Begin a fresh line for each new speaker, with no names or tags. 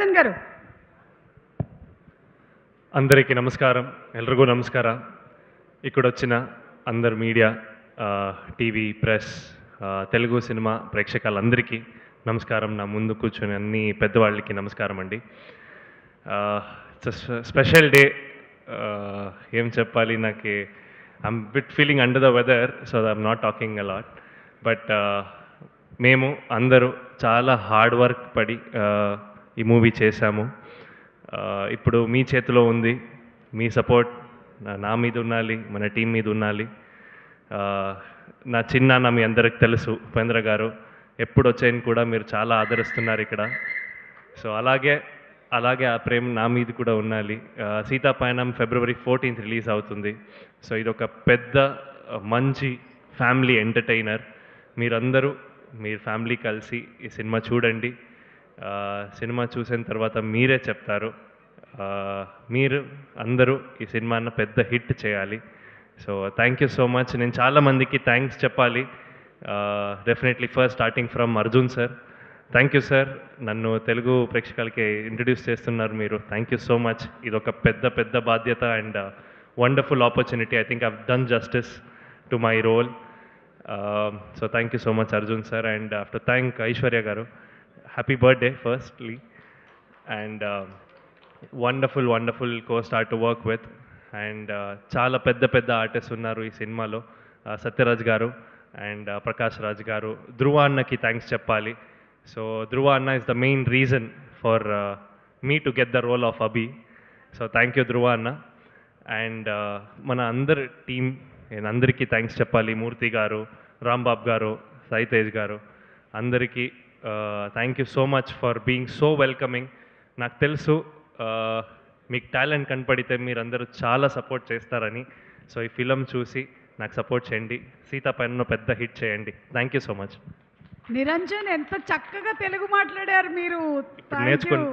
నిరంజన్ గారు.
అందరికీ నమస్కారం, ఎల్ರಿಗೂ నమస్ಕಾರ. ఇక్కడొచ్చిన అందరు మీడియా, టీవీ, ప్రెస్, తెలుగు సినిమా ప్రేక్షకులందరికీ నమస్కారం. నా ముందు కూర్చొని అన్ని పెద్దవాళ్ళకి నమస్కారం అండి. Special day. ఏం చెప్పాలి, నాకు I'm bit feeling under the weather, so I'm not talking a lot. But మేము అందరూ చాలా హార్డ్ వర్క్ పడి ఈ మూవీ చేశాము. ఇప్పుడు మీ చేతిలో ఉంది. మీ సపోర్ట్ నా మీద ఉండాలి, మన టీం మీద ఉండాలి. నా చిన్నాన్న మీ అందరికి తెలుసు, ఉపేంద్ర గారు. ఎప్పుడు వచ్చాయని కూడా మీరు చాలా ఆదరిస్తున్నారు ఇక్కడ. సో అలాగే ఆ ప్రేమ నా మీద కూడా ఉండాలి. సీతాపయనం February 14th రిలీజ్ అవుతుంది. సో ఇదొక పెద్ద మంచి ఫ్యామిలీ ఎంటర్టైనర్. మీరందరూ మీరు ఫ్యామిలీ కలిసి ఈ సినిమా చూడండి. సినిమా చూసిన తర్వాత మీరే చెప్తారు. మీరు అందరూ ఈ సినిమాను పెద్ద హిట్ చేయాలి. So thank you so much. నేను చాలామందికి థ్యాంక్స్ చెప్పాలి. Definitely first starting from Arjun sir. Thank you sir, నన్ను తెలుగు ప్రేక్షకులకి ఇంట్రడ్యూస్ చేస్తున్నారు మీరు. థ్యాంక్ యూ సో మచ్. ఇదొక పెద్ద బాధ్యత and wonderful opportunity. I think I've done justice to my role. So thank you so much Arjun sir. And after thank Aishwarya garu. Happy birthday firstly. And wonderful co-star to work with. And చాలా పెద్ద artist ఉన్నారు ఈ సినిమాలో. సత్యరాజ్ గారు and Prakash Raj గారు. ధ్రువ అన్నకి thanks చెప్పాలి. So Dhruva అన్న is the main reason for me to get the role of Abhi. So thank you Dhruva అన్న. అండ్ మన అందరి టీం, నేను అందరికీ థ్యాంక్స్ చెప్పాలి. మూర్తి గారు, రాంబాబు గారు, సాయి తేజ్ గారు, అందరికీ thank you so much for being so welcoming. నాకు తెలుసు మీకు టాలెంట్ కనపడితే మీరందరూ చాలా సపోర్ట్ చేస్తారని. సో ఈ ఫిలం చూసి నాకు సపోర్ట్ చేయండి. సీతాపయనంలో పెద్ద హిట్ చేయండి. Thank you so much.
Niranjan ఎంత చక్కగా తెలుగు మాట్లాడారు మీరు.
నేర్చుకోండి.